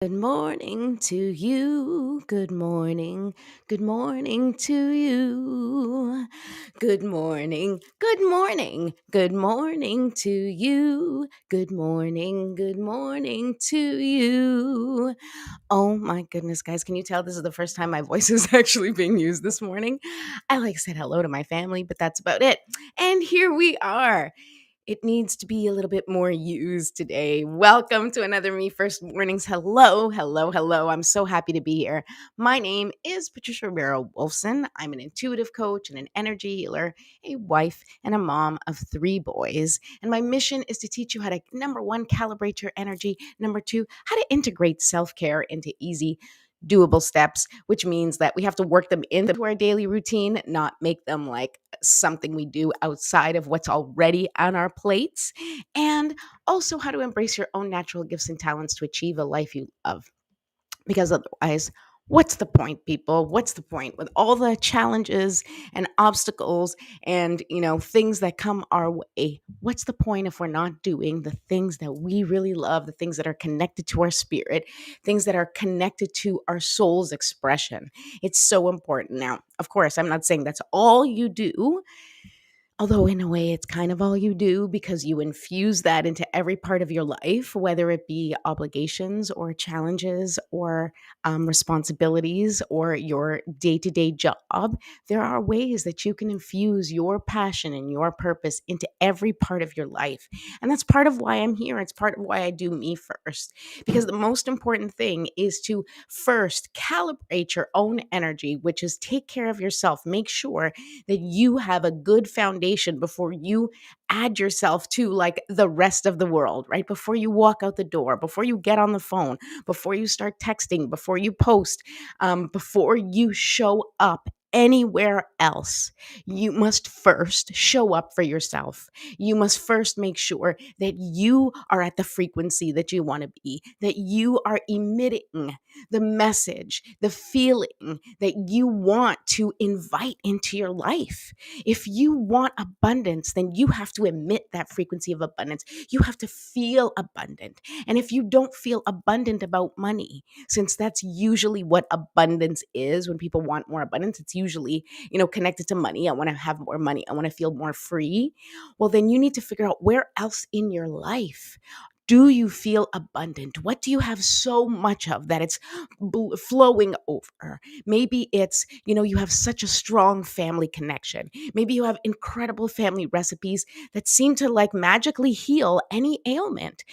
Good morning to you. Good morning. Good morning to you. Good morning. Good morning. Good morning to you. Good morning. Good morning to you. Oh my goodness, guys. Can you tell this is the first time my voice is actually being used this morning? I said hello to my family, but that's about it. And here we are. It needs to be a little bit more used today. Welcome to another Me First Mornings. Hello, hello, hello. I'm so happy to be here. My name is Patricia Romero Wolfson. I'm an intuitive coach and an energy healer, a wife, and a mom of 3 boys. And my mission is to teach you how to, number one, calibrate your energy. Number two, how to integrate self care into easy, doable steps, which means that we have to work them into our daily routine, not make them like something we do outside of what's already on our plates, and also how to embrace your own natural gifts and talents to achieve a life you love. Because otherwise, what's the point, people? What's the point with all the challenges and obstacles and, things that come our way? What's the point if we're not doing the things that we really love, the things that are connected to our spirit, things that are connected to our soul's expression? It's so important. Now, of course, I'm not saying that's all you do. Although, in a way, it's kind of all you do because you infuse that into every part of your life, whether it be obligations or challenges or responsibilities or your day to day job. There are ways that you can infuse your passion and your purpose into every part of your life. And that's part of why I'm here. It's part of why I do me first. Because the most important thing is to first calibrate your own energy, which is take care of yourself. Make sure that you have a good foundation before you add yourself to like the rest of the world, right? Before you walk out the door, before you get on the phone, before you start texting, before you post, before you show up anywhere else, you must first show up for yourself. You must first make sure that you are at the frequency that you want to be, that you are emitting the message, the feeling that you want to invite into your life. If you want abundance, then you have to emit that frequency of abundance. You have to feel abundant. And if you don't feel abundant about money, since that's usually what abundance is, when people want more abundance, it's usually, connected to money. I want to have more money. I want to feel more free. Well, then you need to figure out where else in your life do you feel abundant? What do you have so much of that it's flowing over? Maybe it's, you have such a strong family connection. Maybe you have incredible family recipes that seem to like magically heal any ailment.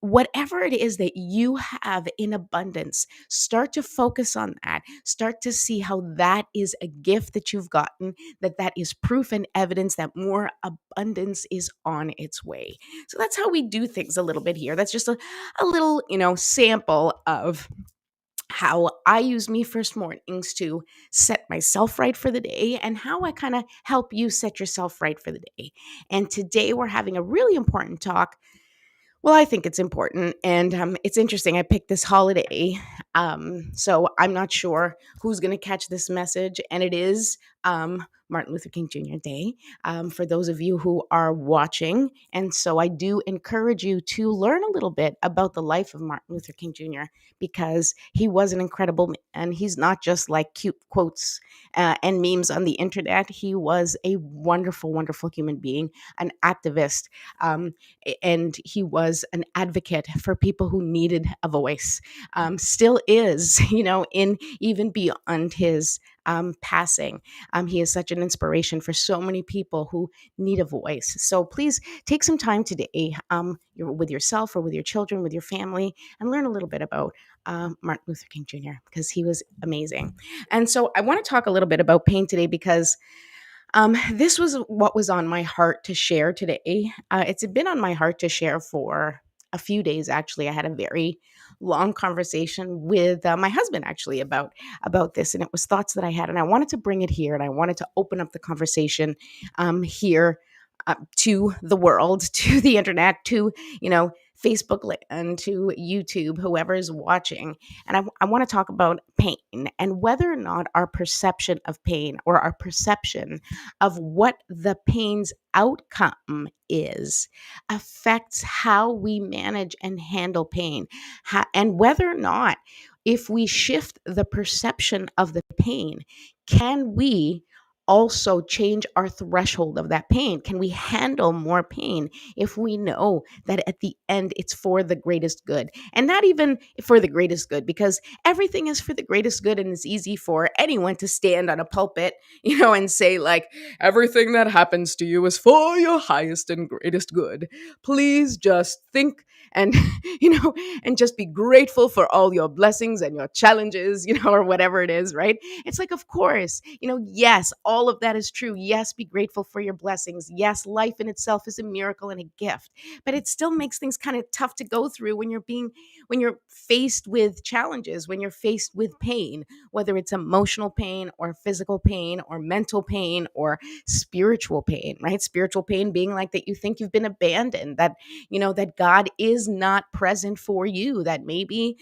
Whatever it is that you have in abundance, start to focus on that. Start to see how that is a gift that you've gotten, that is proof and evidence that more abundance is on its way. So that's how we do things a little bit here. That's just a little, sample of how I use Me First Mornings to set myself right for the day and how I kind of help you set yourself right for the day. And today we're having a really important talk. Well, I think it's important, and it's interesting. I picked this holiday, so I'm not sure who's going to catch this message, and it is Martin Luther King Jr. Day, for those of you who are watching. And so I do encourage you to learn a little bit about the life of Martin Luther King Jr. because he was an incredible man. He's not just like cute quotes and memes on the internet. He was a wonderful, wonderful human being, an activist. And he was an advocate for people who needed a voice. Still is, in even beyond his passing. He is such an inspiration for so many people who need a voice. So please take some time today, with yourself or with your children, with your family, and learn a little bit about Martin Luther King Jr. because he was amazing. And so I want to talk a little bit about pain today because this was what was on my heart to share today. It's been on my heart to share for a few days. Actually, I had a very long conversation with my husband actually about this, and it was thoughts that I had, and I wanted to bring it here, and I wanted to open up the conversation here to the world, to the internet, to Facebook land, to YouTube, whoever's watching. And I want to talk about pain and whether or not our perception of pain, or our perception of what the pain's outcome is, affects how we manage and handle pain. And whether or not, if we shift the perception of the pain, can we also change our threshold of that pain? Can we handle more pain if we know that at the end it's for the greatest good? And not even for the greatest good, because everything is for the greatest good, and it's easy for anyone to stand on a pulpit, and say, like, everything that happens to you is for your highest and greatest good. Please just think and and just be grateful for all your blessings and your challenges, or whatever it is, right? It's like, of course, yes, all of that is true. Yes, be grateful for your blessings. Yes, life in itself is a miracle and a gift, but it still makes things kind of tough to go through when you're faced with challenges, when you're faced with pain, whether it's emotional pain or physical pain or mental pain or spiritual pain, right? Spiritual pain being like that you think you've been abandoned, that that God is not present for you, that maybe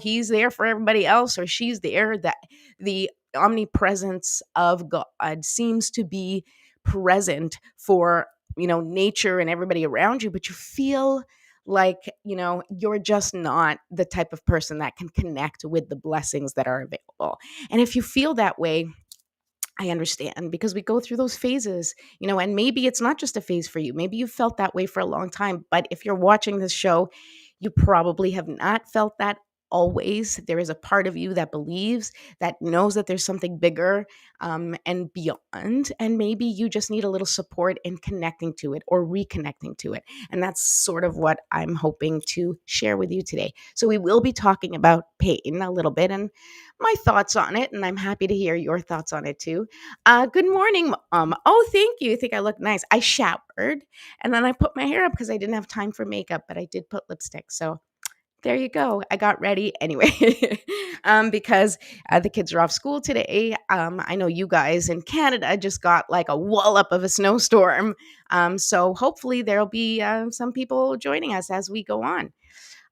he's there for everybody else, or she's there, that the omnipresence of God seems to be present for nature and everybody around you, but you feel like you're just not the type of person that can connect with the blessings that are available. And if you feel that way, I understand, because we go through those phases, and maybe it's not just a phase for you. Maybe you felt that way for a long time. But if you're watching this show, you probably have not felt that always. There is a part of you that believes, that knows that there's something bigger and beyond. And maybe you just need a little support in connecting to it or reconnecting to it. And that's sort of what I'm hoping to share with you today. So we will be talking about pain a little bit and my thoughts on it, and I'm happy to hear your thoughts on it too. Good morning, Mom. Oh, thank you. I think I look nice. I showered and then I put my hair up because I didn't have time for makeup, but I did put lipstick. So there you go. I got ready anyway, because the kids are off school today. I know you guys in Canada just got like a wallop of a snowstorm. So hopefully there'll be some people joining us as we go on.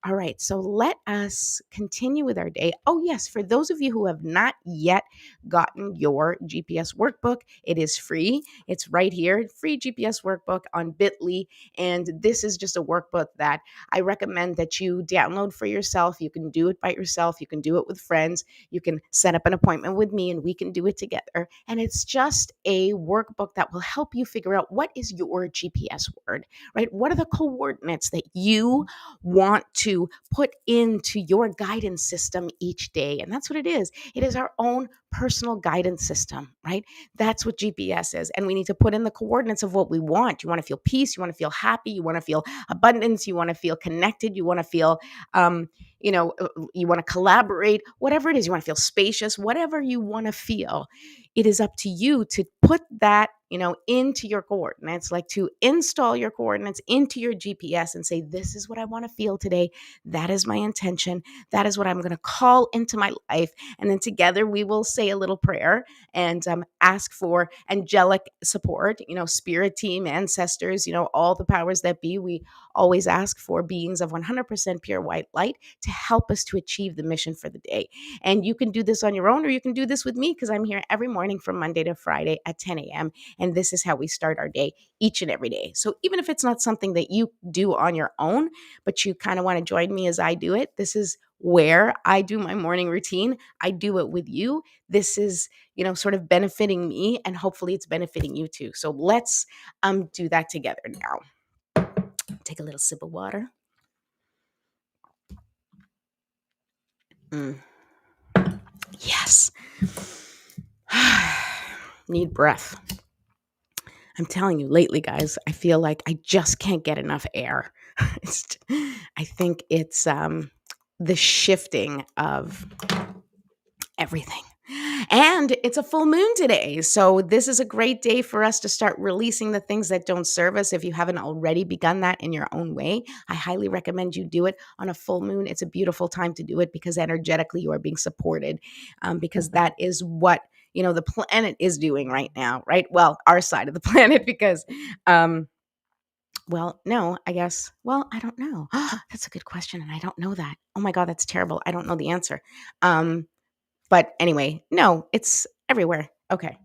All right, so let us continue with our day. Oh, yes, for those of you who have not yet gotten your GPS workbook, it is free. It's right here, free GPS workbook on Bitly. And this is just a workbook that I recommend that you download for yourself. You can do it by yourself. You can do it with friends. You can set up an appointment with me and we can do it together. And it's just a workbook that will help you figure out what is your GPS word, right? What are the coordinates that you want to put into your guidance system each day? And that's what it is. It is our own personal guidance system, right? That's what GPS is. And we need to put in the coordinates of what we want. You want to feel peace. You want to feel happy. You want to feel abundance. You want to feel connected. You want to feel, you want to collaborate, whatever it is. You want to feel spacious, whatever you want to feel. It is up to you to put that into your coordinates, like to install your coordinates into your GPS and say, this is what I want to feel today. That is my intention. That is what I'm going to call into my life. And then together we will say a little prayer and ask for angelic support, spirit team, ancestors, all the powers that be. We always ask for beings of 100% pure white light to help us to achieve the mission for the day. And you can do this on your own, or you can do this with me, because I'm here every morning from Monday to Friday at 10 a.m. And this is how we start our day each and every day. So even if it's not something that you do on your own, but you kind of want to join me as I do it, this is where I do my morning routine. I do it with you. This is, sort of benefiting me, and hopefully it's benefiting you too. So let's do that together now. Take a little sip of water. Yes. Need breath. I'm telling you, lately, guys, I feel like I just can't get enough air. I think it's the shifting of everything. And it's a full moon today. So this is a great day for us to start releasing the things that don't serve us. If you haven't already begun that in your own way, I highly recommend you do it on a full moon. It's a beautiful time to do it because energetically you are being supported, because that is what the planet is doing right now, right? Well, our side of the planet, because Well, no, I guess. Well, I don't know. That's a good question, and I don't know that. Oh my god, that's terrible. I don't know the answer. Um, but anyway, no, it's everywhere. Okay.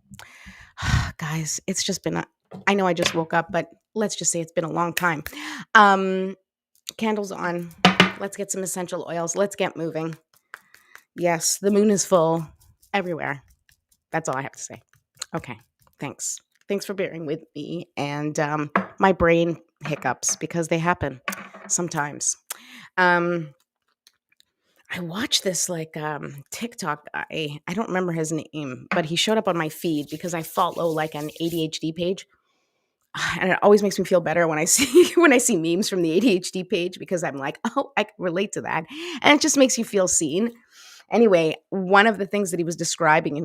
Guys, it's just been I know I just woke up, but let's just say it's been a long time. Um, Candles on. Let's get some essential oils. Let's get moving. Yes, the moon is full everywhere. That's all I have to say. Okay. Thanks. Thanks for bearing with me and my brain hiccups because they happen sometimes. Um, I watched this like TikTok guy. I don't remember his name, but he showed up on my feed because I follow like an ADHD page. And it always makes me feel better when I see when I see memes from the ADHD page because I'm like, oh, I can relate to that. And it just makes you feel seen. Anyway, one of the things that he was describing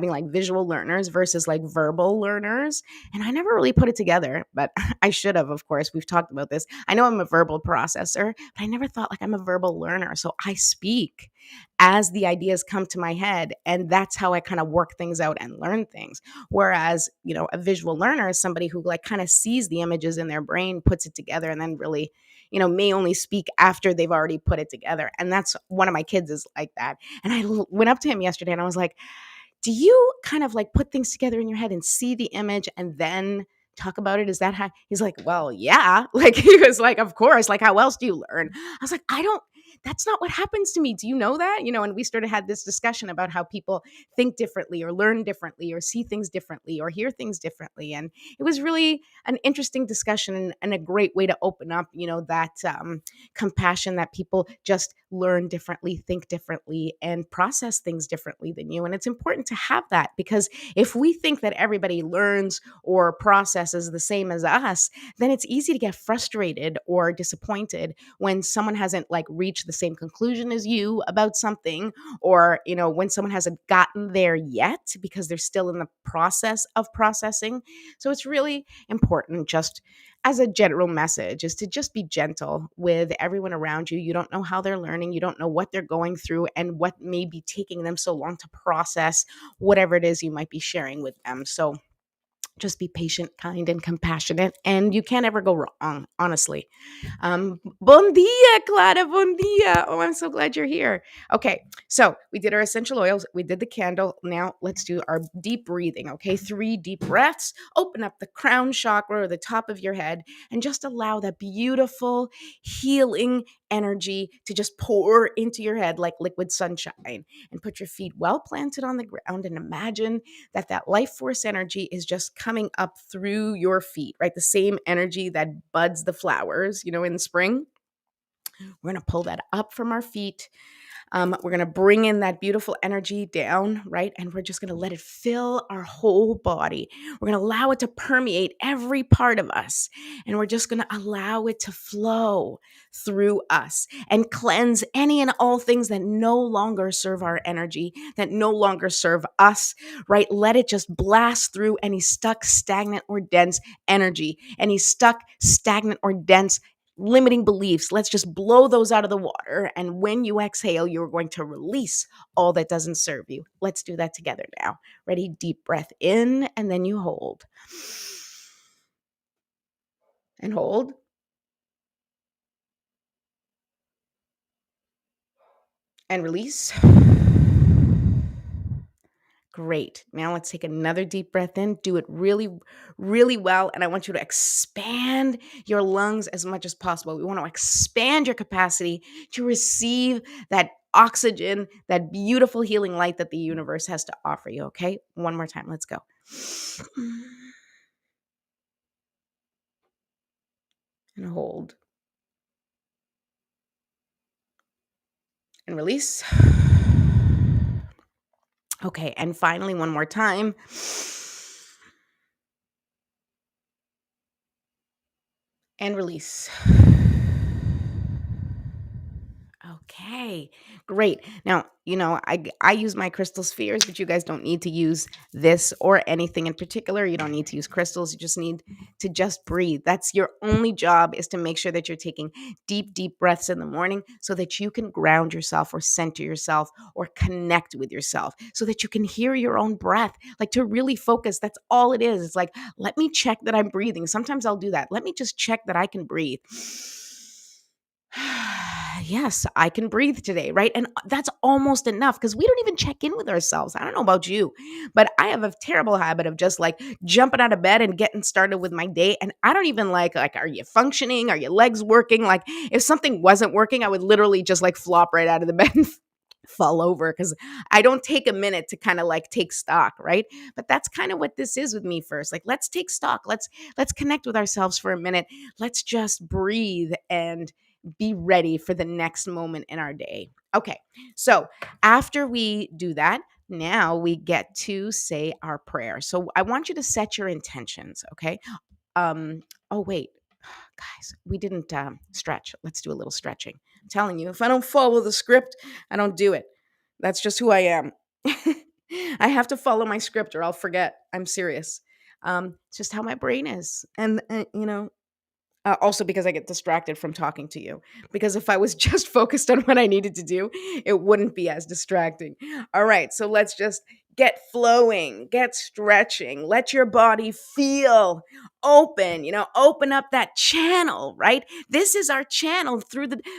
like visual learners versus like verbal learners. And I never really put it together, but I should have, of course. We've talked about this. I know I'm a verbal processor, but I never thought like I'm a verbal learner. So I speak as the ideas come to my head. And that's how I kind of work things out and learn things. Whereas, a visual learner is somebody who like kind of sees the images in their brain, puts it together, and then really may only speak after they've already put it together. And that's one of my kids is like that. And went up to him yesterday and I was like, do you kind of like put things together in your head and see the image and then talk about it? Is that how? He's like, well, yeah. Like he was like, of course. Like, how else do you learn? I was like, I don't. That's not what happens to me. Do you know that? And we started had this discussion about how people think differently or learn differently or see things differently or hear things differently. And it was really an interesting discussion and a great way to open up, that compassion that people just learn differently, think differently, and process things differently than you. And it's important to have that because if we think that everybody learns or processes the same as us, then it's easy to get frustrated or disappointed when someone hasn't like reached the same conclusion as you about something, or when someone hasn't gotten there yet because they're still in the process of processing. So it's really important, just as a general message, is to just be gentle with everyone around you. You don't know how they're learning, you don't know what they're going through and what may be taking them so long to process whatever it is you might be sharing with them. So just be patient, kind, and compassionate, and you can't ever go wrong, honestly. Bon dia, Clara, bon dia. Oh, I'm so glad you're here. Okay, so we did our essential oils, we did the candle. Now let's do our deep breathing, okay? 3 deep breaths. Open up the crown chakra or the top of your head and just allow that beautiful healing energy to just pour into your head like liquid sunshine, and put your feet well planted on the ground and imagine that life force energy is just coming up through your feet, right? The same energy that buds the flowers, in the spring. We're going to pull that up from our feet. We're going to bring in that beautiful energy down, right? And we're just going to let it fill our whole body. We're going to allow it to permeate every part of us. And we're just going to allow it to flow through us and cleanse any and all things that no longer serve our energy, that no longer serve us, right? Let it just blast through any stuck, stagnant, or dense energy, any stuck, stagnant, or dense limiting beliefs. Let's just blow those out of the water. And when you exhale, you're going to release all that doesn't serve you. Let's do that together now. Ready? Deep breath in, and then you hold. And hold. And release. Great. Now let's take another deep breath in. Do it really, really well. And I want you to expand your lungs as much as possible. We want to expand your capacity to receive that oxygen, that beautiful healing light that the universe has to offer you. Okay. One more time. Let's go. And hold. And release. Okay. And finally, one more time. And release. Okay, great. Now, I use my crystal spheres, but you guys don't need to use this or anything in particular. You don't need to use crystals. You just need to just breathe. That's your only job, is to make sure that you're taking deep, deep breaths in the morning so that you can ground yourself or center yourself or connect with yourself so that you can hear your own breath. Like, to really focus, that's all it is. It's like, let me check that I'm breathing. Sometimes I'll do that. Let me just check that I can breathe. Yes, I can breathe today, right? And that's almost enough, because we don't even check in with ourselves. I don't know about you, but I have a terrible habit of just like jumping out of bed and getting started with my day. And I don't even like, are you functioning? Are your legs working? Like, if something wasn't working, I would literally just like flop right out of the bed and fall over, because I don't take a minute to kind of like take stock, right? But that's kind of what this is with me first. Like, let's take stock. Let's connect with ourselves for a minute. Let's just breathe and be ready for the next moment in our day. Okay. So, after we do that, now we get to say our prayer. So, I want you to set your intentions, okay? Um oh wait, guys, we didn't stretch. Let's do a little stretching. I'm telling you, if I don't follow the script, I don't do it. That's just who I am. I have to follow my script or I'll forget. I'm serious. It's just how my brain is. And, also because I get distracted from talking to you. Because if I was just focused on what I needed to do, it wouldn't be as distracting. All right, so let's just get flowing, get stretching, let your body feel open, open up that channel, right? This is our channel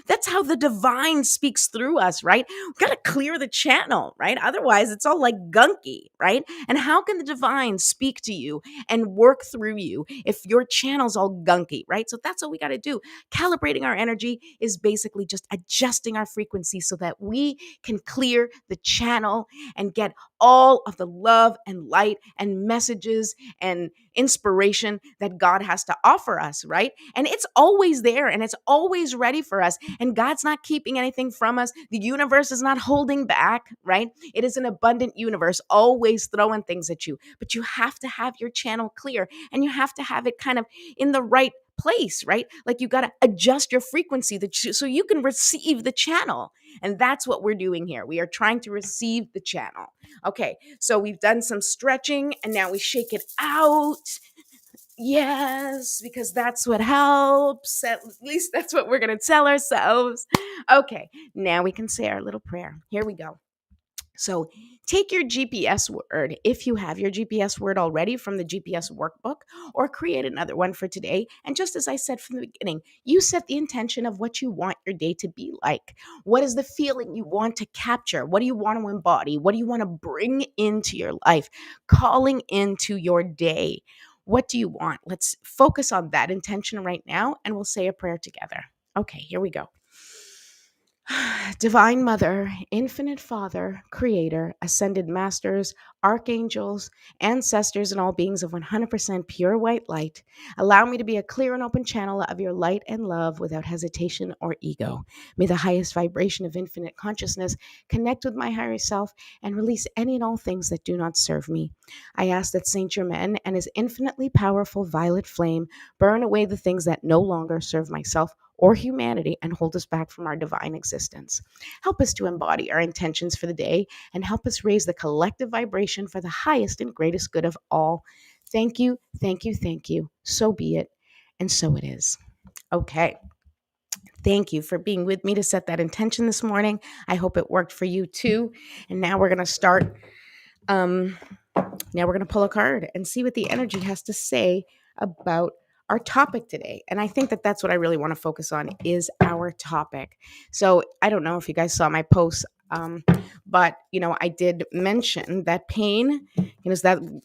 that's how the divine speaks through us, right? We got to clear the channel, right? Otherwise, it's all like gunky, right? And how can the divine speak to you and work through you if your channel's all gunky, right? So that's what we got to do. Calibrating our energy is basically just adjusting our frequency so that we can clear the channel and get all of the love and light and messages and inspiration that God has to offer us, right? And it's always there and it's always ready for us. And God's not keeping anything from us. The universe is not holding back, right? It is an abundant universe, always throwing things at you. But you have to have your channel clear and you have to have it kind of in the right place, right? Like, you got to adjust your frequency so you can receive the channel. And that's what we're doing here. We are trying to receive the channel. Okay, so we've done some stretching and now we shake it out. Yes, because that's what helps. At least that's what we're going to tell ourselves. Okay, now we can say our little prayer. Here we go. So take your GPS word, if you have your GPS word already from the GPS workbook, or create another one for today. And just as I said from the beginning, you set the intention of what you want your day to be like. What is the feeling you want to capture? What do you want to embody? What do you want to bring into your life? Calling into your day. What do you want? Let's focus on that intention right now, and we'll say a prayer together. Okay, here we go. Divine Mother, Infinite Father, Creator, Ascended Masters, Archangels, Ancestors, and all beings of 100% pure white light, allow me to be a clear and open channel of your light and love without hesitation or ego. May the highest vibration of infinite consciousness connect with my higher self and release any and all things that do not serve me. I ask that Saint Germain and his infinitely powerful violet flame burn away the things that no longer serve myself or humanity and hold us back from our divine existence. Help us to embody our intentions for the day and help us raise the collective vibration for the highest and greatest good of all. Thank you, thank you, thank you. So be it, and so it is. Okay. Thank you for being with me to set that intention this morning. I hope it worked for you too. And now we're going to start. Now we're going to pull a card and see what the energy has to say about our topic today. And I think that that's what I really want to focus on is our topic. So I don't know if you guys saw my post, but I did mention that pain,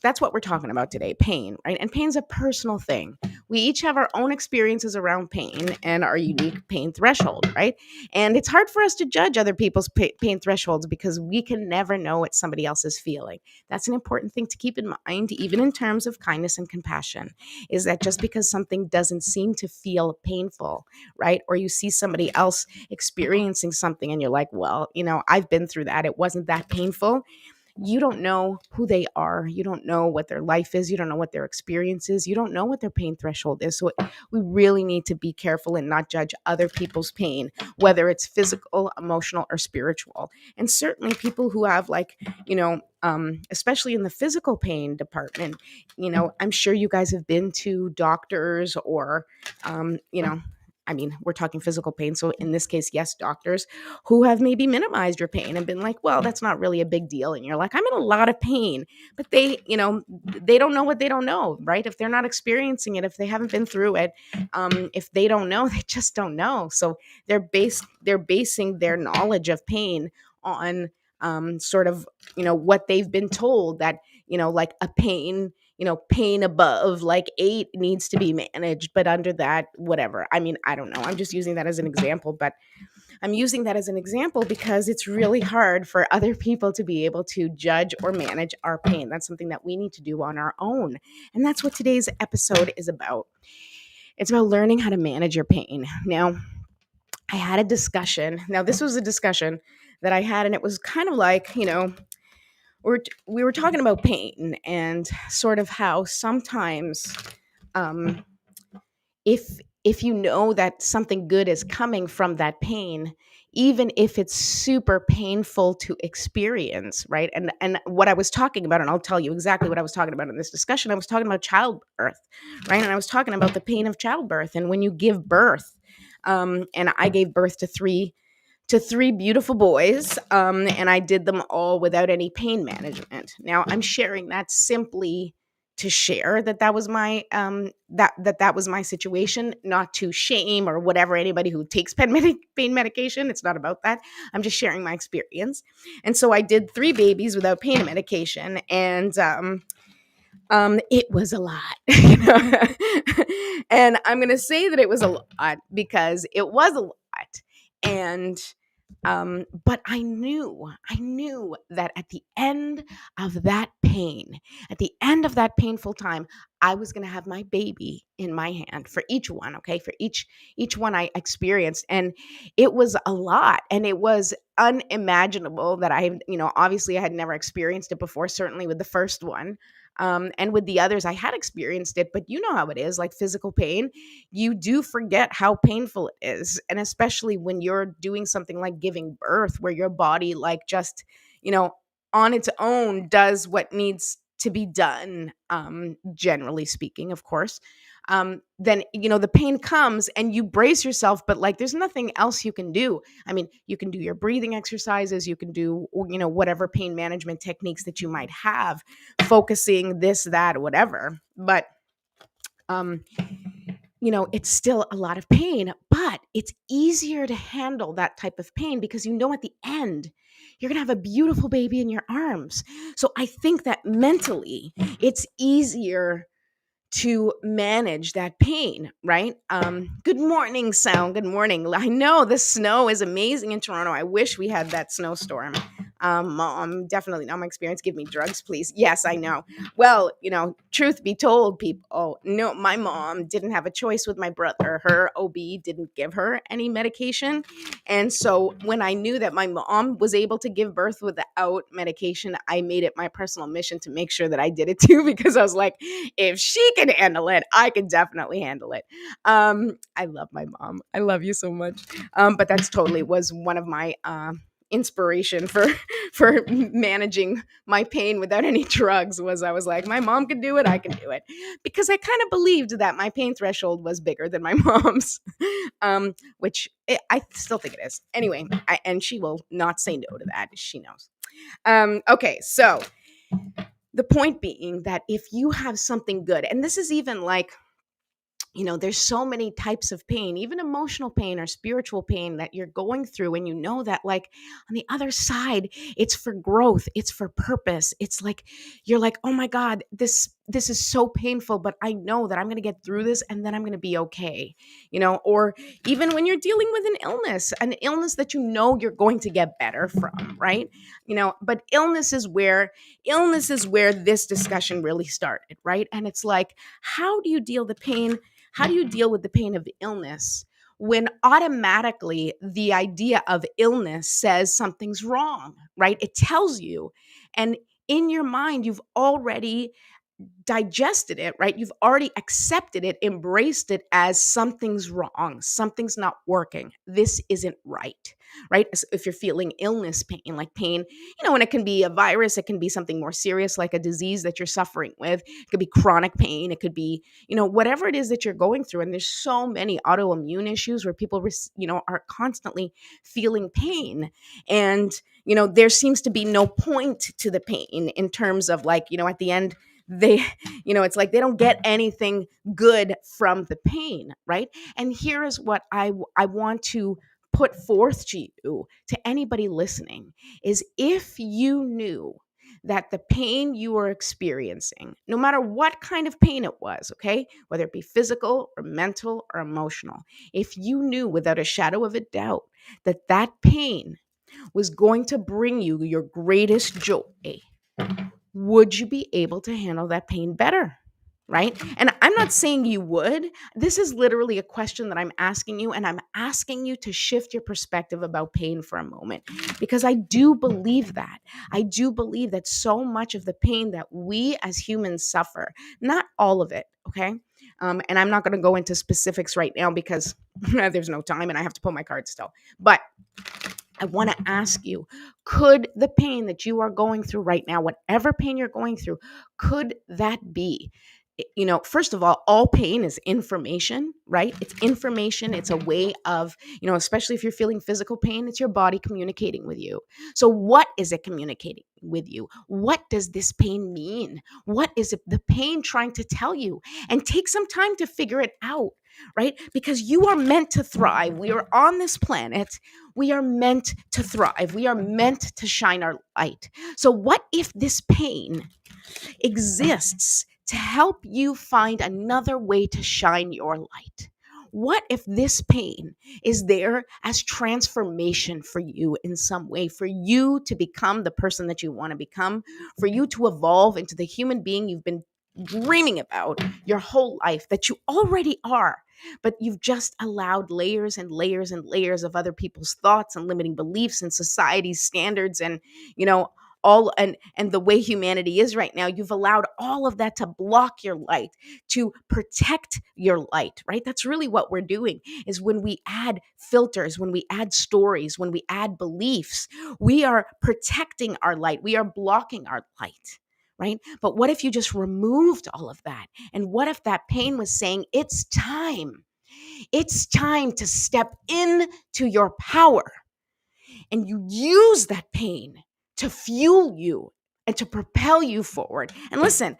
that's what we're talking about today, pain, right? And pain's a personal thing. We each have our own experiences around pain and our unique pain threshold, right? And it's hard for us to judge other people's pain thresholds because we can never know what somebody else is feeling. That's an important thing to keep in mind, even in terms of kindness and compassion, is that just because something doesn't seem to feel painful, right? Or you see somebody else experiencing something and you're like, well, I've been through that. It wasn't that painful. you don't know who they are. You don't know what their life is. You don't know what their experience is. You don't know what their pain threshold is. So we really need to be careful and not judge other people's pain, whether it's physical, emotional, or spiritual. And certainly people who have especially in the physical pain department, I'm sure you guys have been to doctors or, we're talking physical pain. So in this case, yes, doctors who have maybe minimized your pain and been like, well, that's not really a big deal. And you're like, I'm in a lot of pain, but they don't know what they don't know, right? If they're not experiencing it, if they haven't been through it, if they don't know, they just don't know. So they're basing their knowledge of pain on sort of, what they've been told that, like a pain, pain above like 8 needs to be managed, but under that, whatever. I don't know. I'm just using that as an example, but I'm using that as an example because it's really hard for other people to be able to judge or manage our pain. That's something that we need to do on our own. And that's what today's episode is about. It's about learning how to manage your pain. Now, I had a discussion. Now, this was a discussion that I had, and it was kind of like, we were talking about pain and sort of how sometimes um, if you know that something good is coming from that pain, even if it's super painful to experience, right? And what I was talking about, and I'll tell you exactly what I was talking about in this discussion. I was talking about childbirth, right? And I was talking about the pain of childbirth and when you give birth. And I gave birth to three beautiful boys, and I did them all without any pain management. Now, I'm sharing that simply to share that was my that was my situation, not to shame or whatever anybody who takes pain medication. It's not about that. I'm just sharing my experience. And so I did 3 babies without pain medication, and it was a lot. And I'm gonna say that it was a lot because it was a lot. And but I knew that at the end of that pain, at the end of that painful time, I was going to have my baby in my hand for each one. Okay, for each one I experienced, and it was a lot, and it was unimaginable that obviously I had never experienced it before. Certainly with the first one. And with the others, I had experienced it, but you know how it is, like physical pain, you do forget how painful it is. And especially when you're doing something like giving birth, where your body, like, just, on its own does what needs to be done, generally speaking, of course. Then, the pain comes and you brace yourself, but like there's nothing else you can do. You can do your breathing exercises, you can do, whatever pain management techniques that you might have, focusing this, that, whatever. But it's still a lot of pain, but it's easier to handle that type of pain because at the end, you're going to have a beautiful baby in your arms. So I think that mentally, it's easier to manage that pain, right? Good morning, Sound. Good morning. I know the snow is amazing in Toronto. I wish we had that snowstorm. Mom, definitely not my experience. Give me drugs, please. Yes, I know. Well, truth be told, people, no, my mom didn't have a choice with my brother. Her OB didn't give her any medication. And so when I knew that my mom was able to give birth without medication, I made it my personal mission to make sure that I did it too, because I was like, if she can handle it, I can definitely handle it. I love my mom. I love you so much. But that's totally was one of my inspiration for managing my pain without any drugs. Was I was like, my mom can do it, I can do it, because I kind of believed that my pain threshold was bigger than my mom's, which I still think it is. Anyway, and she will not say no to that. She knows. Okay, so the point being that if you have something good, and this is even like, there's so many types of pain, even emotional pain or spiritual pain that you're going through. And that, like, on the other side, it's for growth, it's for purpose. It's like, you're like, oh my God, this is so painful, but I know that I'm going to get through this and then I'm going to be okay. Or even when you're dealing with an illness that you're going to get better from, right? But illness is where this discussion really started, right? And it's like, how do you deal with the pain of illness when automatically the idea of illness says something's wrong, right? It tells you. And in your mind, you've already digested it, right? You've already accepted it, embraced it as something's wrong, something's not working. This isn't right, right? If you're feeling illness pain, like pain, and it can be a virus, it can be something more serious like a disease that you're suffering with. It could be chronic pain, it could be, whatever it is that you're going through. And there's so many autoimmune issues where people, are constantly feeling pain. And, there seems to be no point to the pain in terms of like, at the end, they it's like they don't get anything good from the pain, right? And here is what I want to put forth to you, to anybody listening, is if you knew that the pain you were experiencing, no matter what kind of pain it was, okay, whether it be physical or mental or emotional, if you knew without a shadow of a doubt that that pain was going to bring you your greatest joy, would you be able to handle that pain better? Right? And I'm not saying you would. This is literally a question that I'm asking you, and I'm asking you to shift your perspective about pain for a moment, because I do believe that. I do believe that so much of the pain that we as humans suffer, not all of it, okay? And I'm not going to go into specifics right now because there's no time and I have to pull my card still. But I want to ask you, could the pain that you are going through right now, whatever pain you're going through, could that be? First of all pain is information, right? It's information. It's a way of, especially if you're feeling physical pain, it's your body communicating with you. So what is it communicating with you? What does this pain mean? What is it, the pain trying to tell you? And take some time to figure it out, right? Because you are meant to thrive. We are on this planet. We are meant to thrive. We are meant to shine our light. So what if this pain exists to help you find another way to shine your light? What if this pain is there as transformation for you in some way, for you to become the person that you want to become, for you to evolve into the human being you've been dreaming about your whole life, that you already are, but you've just allowed layers and layers and layers of other people's thoughts and limiting beliefs and society's standards and, all and the way humanity is right now, you've allowed all of that to block your light, to protect your light, right? That's really what we're doing, is when we add filters, when we add stories, when we add beliefs, we are protecting our light, we are blocking our light, right? But what if you just removed all of that? And what if that pain was saying, it's time to step into your power, and you use that pain to fuel you and to propel you forward? And listen,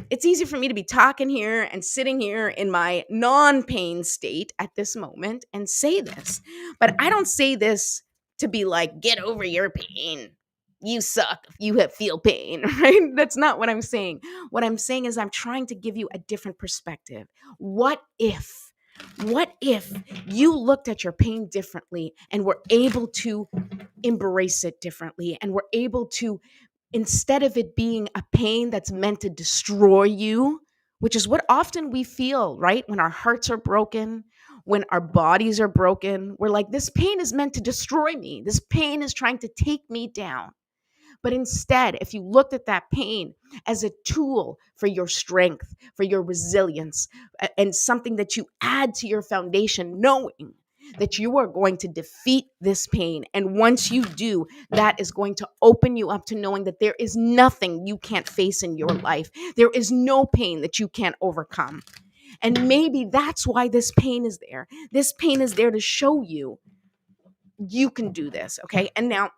it's easy for me to be talking here and sitting here in my non-pain state at this moment and say this, but I don't say this to be like, get over your pain. You suck if you feel pain, right? That's not what I'm saying. What I'm saying is I'm trying to give you a different perspective. What if you looked at your pain differently and were able to embrace it differently, and were able to, instead of it being a pain that's meant to destroy you, which is what often we feel, right? When our hearts are broken, when our bodies are broken, we're like, this pain is meant to destroy me. This pain is trying to take me down. But instead, if you looked at that pain as a tool for your strength, for your resilience, and something that you add to your foundation, knowing that you are going to defeat this pain. And once you do, that is going to open you up to knowing that there is nothing you can't face in your life. There is no pain that you can't overcome. And maybe that's why this pain is there. This pain is there to show you you can do this, okay? And now,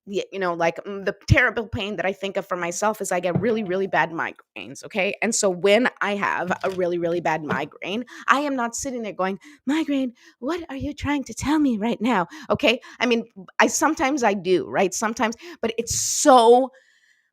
the terrible pain that I think of for myself is I get really, really bad migraines. Okay. And so when I have a really, really bad migraine, I am not sitting there going, migraine, what are you trying to tell me right now? Okay. I mean, sometimes I do, right? Sometimes, but it's so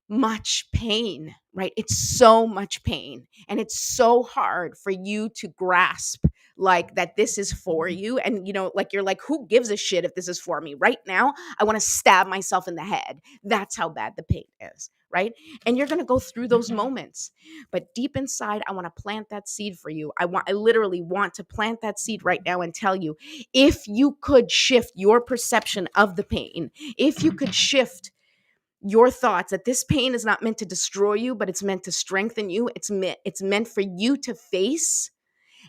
much pain, right? It's so much pain. And it's so hard for you to grasp like that this is for you, and like you're like, who gives a shit if this is for me right now? I want to stab myself in the head. That's how bad the pain is, right? And you're going to go through those moments, but deep inside, I want to plant that seed for you. I literally want to plant that seed right now and tell you, if you could shift your perception of the pain, if you could shift your thoughts that this pain is not meant to destroy you, but it's meant to strengthen you. It's meant for you to face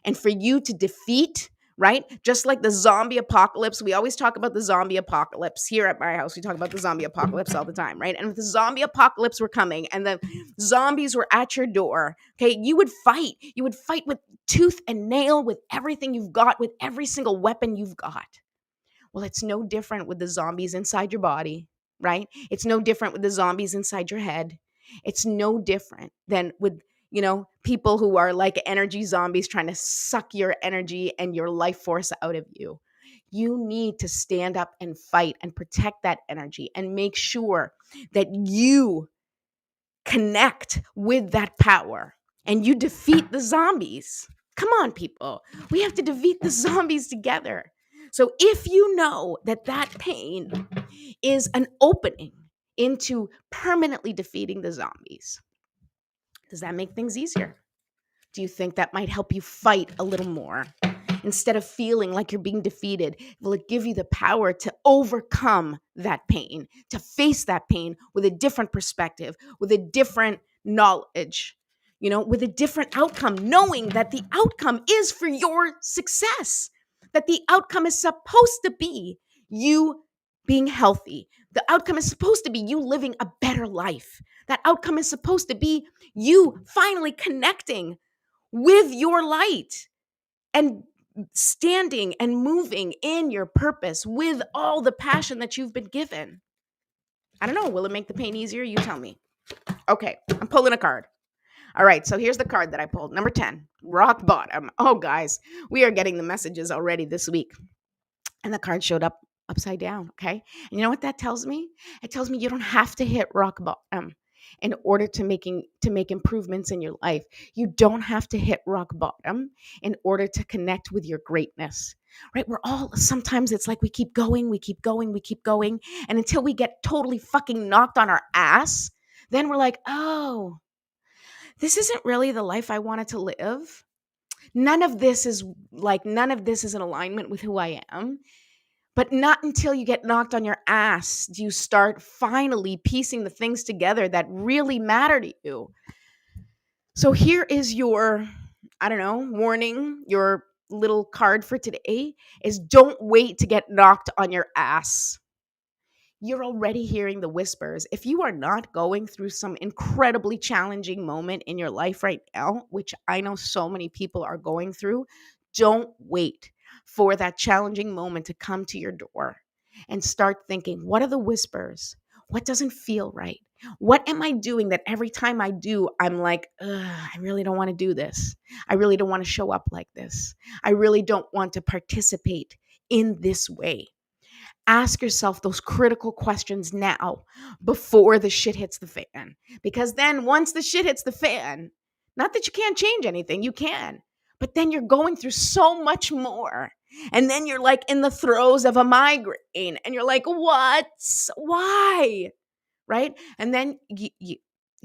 and for you to defeat, right? Just like the zombie apocalypse. We always talk about the zombie apocalypse here at my house. We talk about the zombie apocalypse all the time, right? And if the zombie apocalypse were coming and the zombies were at your door, okay, you would fight. You would fight with tooth and nail, with everything you've got, with every single weapon you've got. Well, it's no different with the zombies inside your body, right? It's no different with the zombies inside your head. It's no different than with, people who are like energy zombies trying to suck your energy and your life force out of you. You need to stand up and fight and protect that energy and make sure that you connect with that power and you defeat the zombies. Come on, people. We have to defeat the zombies together. So if you know that that pain is an opening into permanently defeating the zombies, does that make things easier? Do you think that might help you fight a little more? Instead of feeling like you're being defeated, will it give you the power to overcome that pain, to face that pain with a different perspective, with a different knowledge, with a different outcome, knowing that the outcome is for your success, that the outcome is supposed to be you being healthy. The outcome is supposed to be you living a better life. That outcome is supposed to be you finally connecting with your light and standing and moving in your purpose with all the passion that you've been given. I don't know. Will it make the pain easier? You tell me. Okay, I'm pulling a card. All right, so here's the card that I pulled. Number 10, rock bottom. Oh, guys, we are getting the messages already this week. And the card showed up upside down, okay? And you know what that tells me? It tells me you don't have to hit rock bottom in order to make improvements in your life. You don't have to hit rock bottom in order to connect with your greatness, right? Sometimes it's like we keep going. And until we get totally fucking knocked on our ass, then we're like, oh, this isn't really the life I wanted to live. None of this is in alignment with who I am. But not until you get knocked on your ass do you start finally piecing the things together that really matter to you. So here is your, warning, your little card for today is don't wait to get knocked on your ass. You're already hearing the whispers. If you are not going through some incredibly challenging moment in your life right now, which I know so many people are going through, don't wait for that challenging moment to come to your door and start thinking, what are the whispers? What doesn't feel right? What am I doing that every time I do, I'm like, I really don't want to do this. I really don't want to show up like this. I really don't want to participate in this way. Ask yourself those critical questions now before the shit hits the fan. Because then once the shit hits the fan, not that you can't change anything, you can, but then you're going through so much more. And then you're like in the throes of a migraine and you're like, what? Why? Right? And then you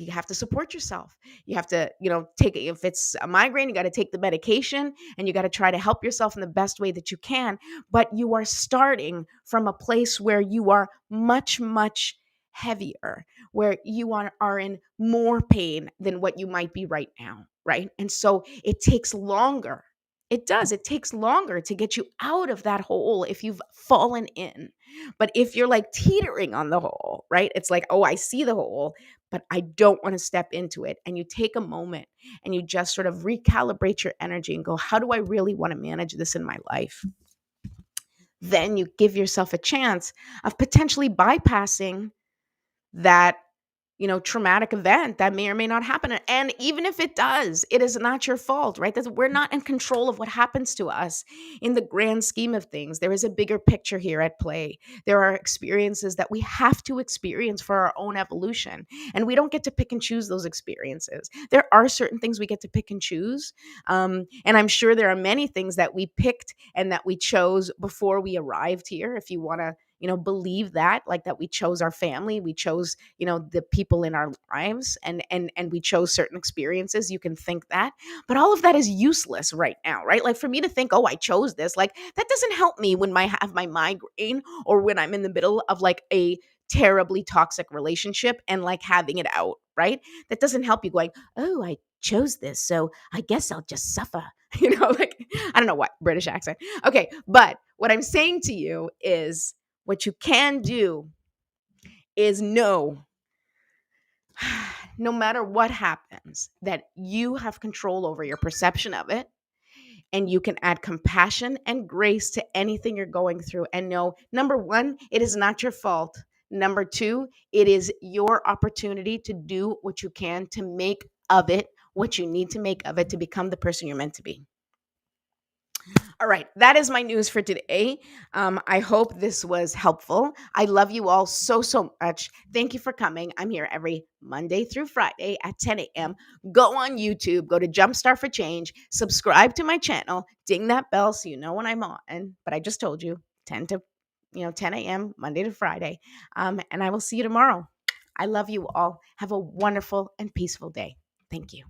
have to support yourself. You have to, if it's a migraine, you got to take the medication and you got to try to help yourself in the best way that you can. But you are starting from a place where you are much, much heavier, where you are in more pain than what you might be right now. Right. And so it takes longer. It does. It takes longer to get you out of that hole if you've fallen in. But if you're like teetering on the hole, right? It's like, oh, I see the hole, but I don't want to step into it. And you take a moment and you just sort of recalibrate your energy and go, how do I really want to manage this in my life? Then you give yourself a chance of potentially bypassing that, traumatic event that may or may not happen. And even if it does, it is not your fault, right? We're not in control of what happens to us in the grand scheme of things. There is a bigger picture here at play. There are experiences that we have to experience for our own evolution. And we don't get to pick and choose those experiences. There are certain things we get to pick and choose. And I'm sure there are many things that we picked and that we chose before we arrived here. If you want to, believe that, like that we chose our family, we chose, the people in our lives, and we chose certain experiences. You can think that, but all of that is useless right now, right? Like for me to think, oh, I chose this, like that doesn't help me when I have my migraine or when I'm in the middle of like a terribly toxic relationship and like having it out, right? That doesn't help you going, oh, I chose this, so I guess I'll just suffer. Like I don't know what British accent. Okay, but what I'm saying to you is what you can do is know, no matter what happens, that you have control over your perception of it, and you can add compassion and grace to anything you're going through. And know, number one, it is not your fault. Number two, it is your opportunity to do what you can to make of it what you need to make of it to become the person you're meant to be. All right, that is my news for today. I hope this was helpful. I love you all so, so much. Thank you for coming. I'm here every Monday through Friday at 10 a.m. Go on YouTube, go to Jumpstart for Change, subscribe to my channel, ding that bell so you know when I'm on. But I just told you, 10 a.m. Monday to Friday. And I will see you tomorrow. I love you all. Have a wonderful and peaceful day. Thank you.